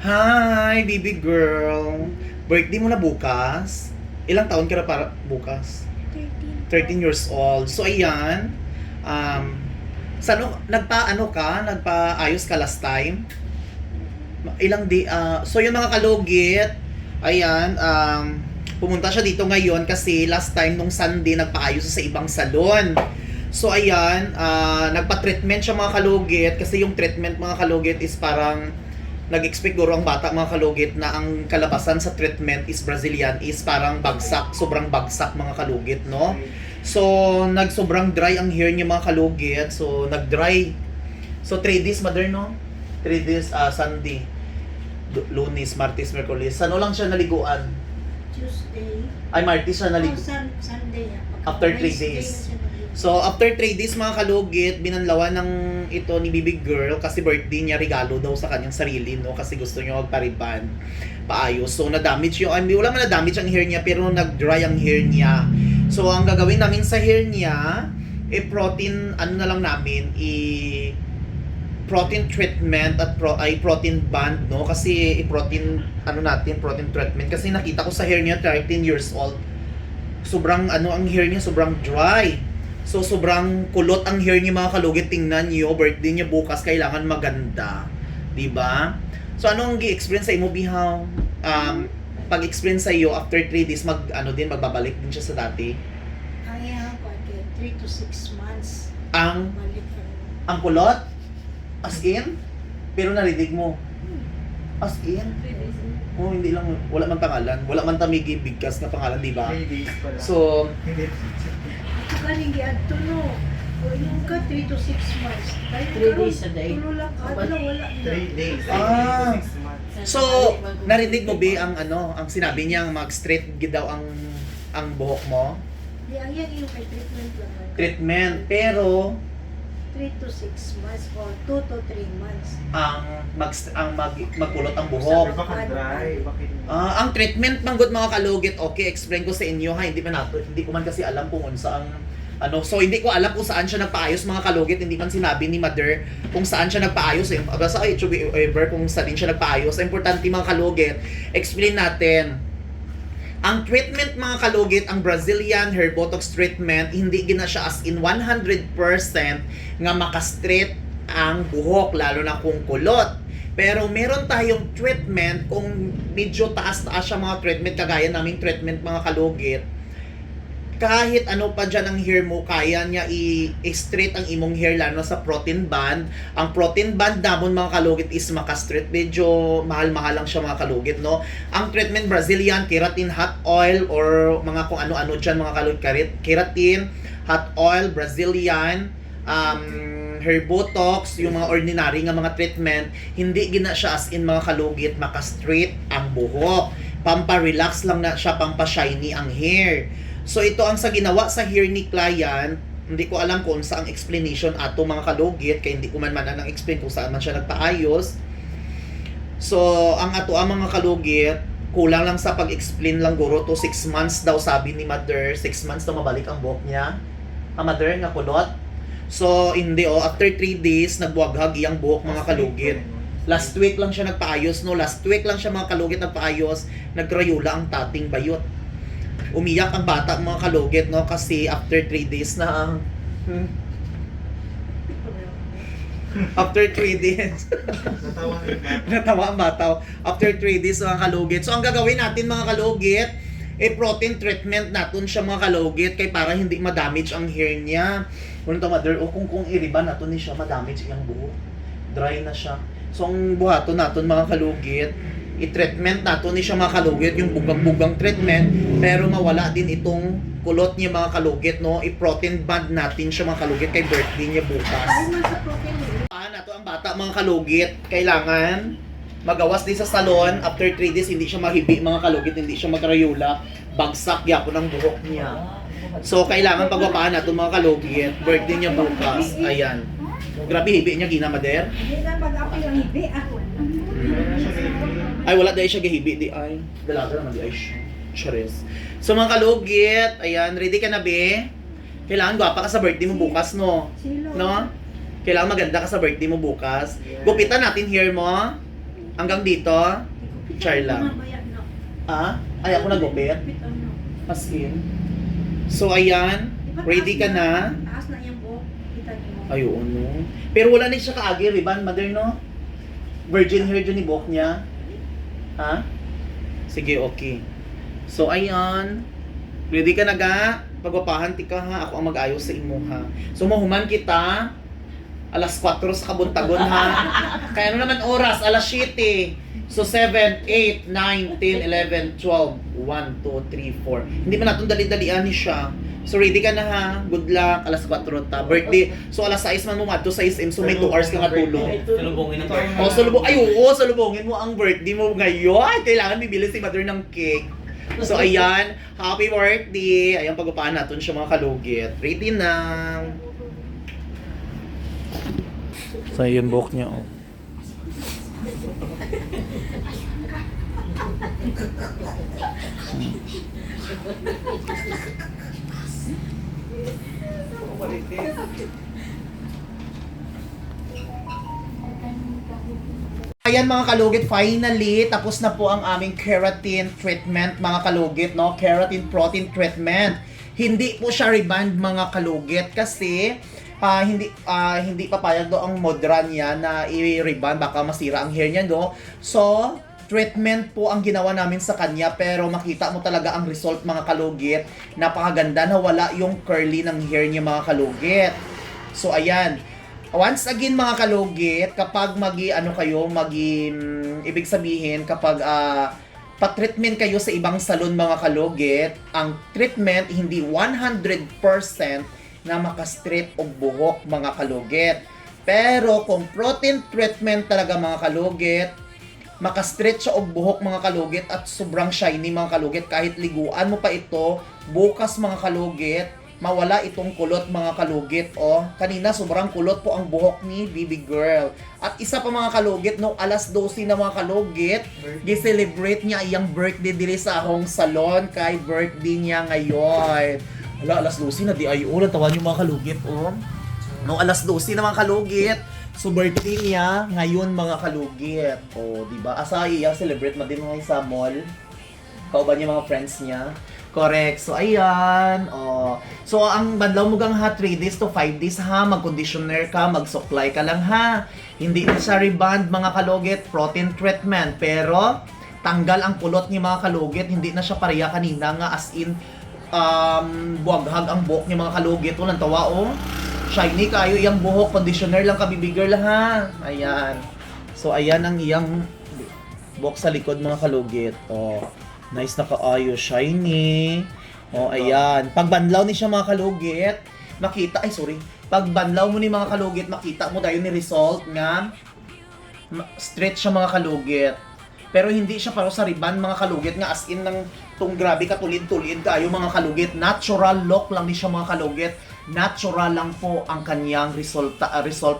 Hi, baby girl. Birthday mo na bukas? Ilang taon ka na para bukas? 13 13 years old. So, ayan. Um, nagpa-ayos ka last time? So, yung mga kalugit, ayan, pumunta siya dito ngayon kasi last time nung Sunday nagpa-ayos sa ibang salon. So, ayan, nagpa-treatment siya mga kalugit kasi yung treatment mga kalugit is parang nag-expect guro ang bata mga kalugit na ang kalabasan sa treatment is Brazilian is parang bagsak, sobrang bagsak mga kalugit, no? So, nagsobrang dry ang hair niya mga kalugit. So, nag-dry. So, 3 days, mother, no? 3 days, Sunday. Lunes, Martes, Merkulis. Ano lang siya naliguan? Tuesday. Ay, Martes siya naligo. Sunday. After 3 days. So, after 3 days mga kalugit, binanlawan ng ito ni Baby Girl kasi birthday niya, regalo daw sa kanyang sarili, no? Kasi gusto niya magpariban, paayos. So, na-damage yung, wala man na-damage ang hair niya, pero nag-dry ang hair niya. So, ang gagawin namin sa hair niya, protein, na lang namin, protein treatment at protein band, no? Kasi protein treatment. Kasi nakita ko sa hair niya, 13 years old, sobrang ang hair niya sobrang dry. So sobrang kulot ang hair niya mga kalugit. Tingnan niyo, birthday niya bukas, kailangan maganda, 'di ba? So anong gi-experience sa imo bihaw? Pag-experience sa iyo after 3 days magbabalik din siya sa dati. Ay, 3 to 6 months. Ang Balik ang kulot as in, pero narinig mo as in. Oh, hindi lang, wala man pangalan, wala man tamigi bigkas na pangalan, 'di ba? So Kaning giadto no. O yung ka 3 to 6 months. 3 days a day. Tulo lang ka, wala na. 3 days. Ah. 6 months. So, narinig mo ba ang sinabi niya mag-straight gid daw ang buhok mo? Di ang yan yung kay treatment lang. Treatment, pero 3 to 6 months or 2 to 3 months. magkulot ang buhok. Bakit dry? Bakit? Ang treatment manggod mga kalugit, okay, explain ko sa inyo ha, hindi ko man kasi alam kung saan so hindi ko alam kung saan siya nagpaayos mga kalugit, hindi man sinabi ni mother kung saan siya nagpaayos. Basta it should be ever kung saan siya nagpaayos. Importante mga kalugit, explain natin. Ang treatment mga kalugit, ang Brazilian hair botox treatment, hindi gina siya as in 100% nga makastraight ang buhok, lalo na kung kulot. Pero meron tayong treatment kung medyo taas-taas siya mga treatment, kagaya naming treatment mga kalugit. Kahit ano pa dyan ang hair mo, kaya niya i-straight ang imong hair, lalo sa protein band. Ang protein band namon mga kalugit is maka-straight. Medyo mahal-mahal lang siya mga kalugit, no? Ang treatment Brazilian, keratin hot oil, or mga kung ano-ano dyan mga kalugit. Keratin, hot oil, Brazilian, hair botox, yung mga ordinary nga mga treatment, hindi gina siya as in mga kalugit, maka-straight ang buhok. Pampa-relax lang na siya, pampa-shiny ang hair. So ito ang sa ginawa sa hair ni client. Hindi ko alam kung saan ang explanation ato mga kalugit, kaya hindi ko man ang explain kung saan man siya nagpaayos. So ang mga kalugit, kulang lang sa pag-explain lang guro to 6 months daw sabi ni mother, 6 months daw mabalik ang buhok niya. Ang mother nga kulot. So hindi after 3 days nagbuwaghag iyang buhok mga kalugit. Last week lang siya nagpaayos, no? Last week lang siya mga kalugit nagpaayos, nagrayula ang tating bayot. Umiyak ang bata mga kalugit, no? Kasi after 3 days na after 3 days natawa ang bata after 3 days mga kalugit. So ang gagawin natin mga kalugit, protein treatment natin siya mga kalugit, kay para hindi ma-damage ang hair niya. Kung mother, kung iriban natin ni siya ma-damage iyang buhok, dry na siya. So ang buhaton natin mga kalugit, i-treatment natin ni siya mga kalugit, yung bugang-bugang treatment, pero mawala din itong kulot niya mga kalugit, no? I-protein band natin siya mga kalugit kay birthday niya bukas. Ay, nasa protein yun. Paano to ang bata mga kalugit, kailangan magawas din sa salon. After 3 days hindi siya mahibi mga kalugit, hindi siya magrayula, bagsak yapon ang buhok niya. So kailangan pagwapaan natin mga kalugit, birthday niya bukas. Ayan, grabe hibi niya gina mader. Hindi na mag-apil ang hibi ako. Ay, wala dahil siya gahibi di ay. Dalaga naman di ay charis. So mga kalugit, ayan, ready ka na be? Kailangan gwapa ka sa birthday mo bukas, no? Silo. No? Kailangan maganda ka sa birthday mo bukas. Gupitan natin hair mo. Hanggang dito? Charla. Mamaya na. Ah? Ay, ako nagupit? Gupit ano. As in. So, ayan. Diba Ready ka taas na? Taas na yung buhok. Kita niyo. Ay, oo, no. Pero wala na siya kaagi, riban, mother, no? Virgin hair dyan ni buhok niya. Ha? Sige, okay. So, ayan. Ready ka na ga? Pagwapahan ti ka ha. Ako ang mag-ayos sa imo ha. So, mahuman kita. Alas 4 sa kabuntagon ha. Kaya ano naman oras? Alas 7. So, 7, 8, 9, 10, 11, 12. 1, 2, 3, 4. Hindi man natin dali-dalian ni siya. So, ready ka na ha. Good luck. Alas 4 ta. Birthday. So, alas 6 man mo madto sa 6 so may 2 hours ka nga tulog. Salubungin na to. O, salubong. Ay, oo, salubongin mo ang birthday mo ngayon. Kailangan bibili si mother ng cake. So, ayan. Happy birthday. Ayan, pag-upaan natin siya mga kalugit. Ready na. So, yung buhok niya, oh. Ayan mga kalugit, finally, tapos na po ang aming keratin treatment mga kalugit, no? Keratin protein treatment. Hindi po siya reband mga kalugit kasi hindi papayag do ang modra niya na i-reband, baka masira ang hair niya, no? So, treatment po ang ginawa namin sa kanya pero makita mo talaga ang result mga kalugit. Napakaganda na wala yung curly ng hair niya mga kalugit. So, ayan. Once again mga kalugit, kapag ibig sabihin kapag pa-treatment kayo sa ibang salon mga kalugit, ang treatment hindi 100% na makastraight og buhok mga kalugit. Pero kung protein treatment talaga mga kalugit, makastraight siya og buhok mga kalugit at sobrang shiny mga kalugit. Kahit liguan mo pa ito, bukas mga kalugit, mawala itong kulot mga kalugit. O, kanina sobrang kulot po ang buhok ni baby girl. At isa pa mga kalugit, no, alas 12 na mga kalugit, gi-celebrate niya iyang birthday dili sa akong salon kay birthday niya ngayon. Ala, alas 12 na di ay ulan, tawan yung mga kalugit, oh. No, alas 12 na mga kalugit. So, birthday niya ngayon mga kalugit. Oh, di ba? Asa iya celebrate man din ngayon sa mall. Kauban niya mga friends niya. Correct. So, ayan. Oh. So, ang banlaw mo gang ha, 3 days to 5 days ha. Mag-conditioner ka, mag-supply ka lang ha. Hindi na siya reband mga kalugit, protein treatment. Pero, tanggal ang kulot ni mga kalugit. Hindi na siya pareha kanina nga as in, buwaghag ang buhok ni mga kalugit. Walang tawa, oh. Shiny kayo, iyang buhok, conditioner lang kabibigger lang ha. Ayan. So, ayan ang iyang buhok sa likod mga kalugit. Oh. Nice na kaayo, shiny. Oh, ayan. Pag banlaw ni siya mga kalugit, Pag banlaw mo ni mga kalugit, makita mo dayon ni result nga straight siya mga kalugit. Pero hindi siya para sa riban mga kalugit nga as in ng tung grabe katulid-tulid kayo mga kalugit. Natural look lang ni siya mga kalugit. Natural lang po ang kanyang result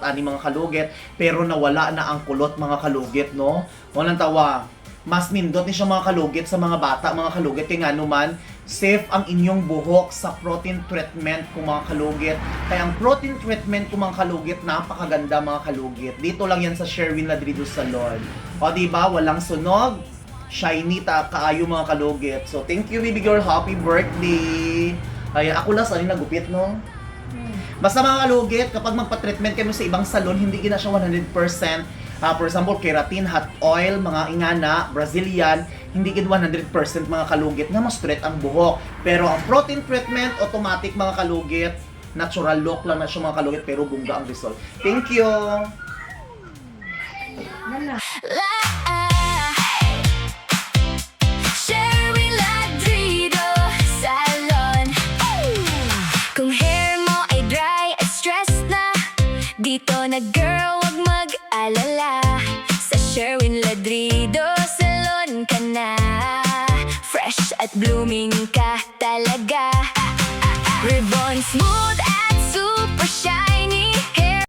ani mga kalugit. Pero nawala na ang kulot mga kalugit, no? Walang tawa. Mas nindot ni siya mga kalugit sa mga bata, mga kalugit. Kaya nga naman, safe ang inyong buhok sa protein treatment kung mga kalugit. Kaya ang protein treatment kung mga kalugit, napakaganda mga kalugit. Dito lang yan sa Sherwin Ladrido Salon. O diba, walang sunog, shiny kaayo mga kalugit. So thank you baby girl, happy birthday. Ay, ako lang saan nagupit, no? Basta mga kalugit, kapag magpa-treatment kayo sa ibang salon, hindi gina siya 100%. For example, keratin, hot oil, mga ingana, Brazilian, hindi gid 100% mga kalugit na mas straight ang buhok. Pero ang protein treatment, automatic mga kalugit, natural look lang na siya mga kalugit, pero bungga ang result. Thank you! Sherwin Ladrido Salon. Kung hair mo ay dry at stress na, dito na girl, wag mag-alala. Sa Sherwin Ladrido Salon ka na. Fresh at blooming ka talaga. Ribbon smooth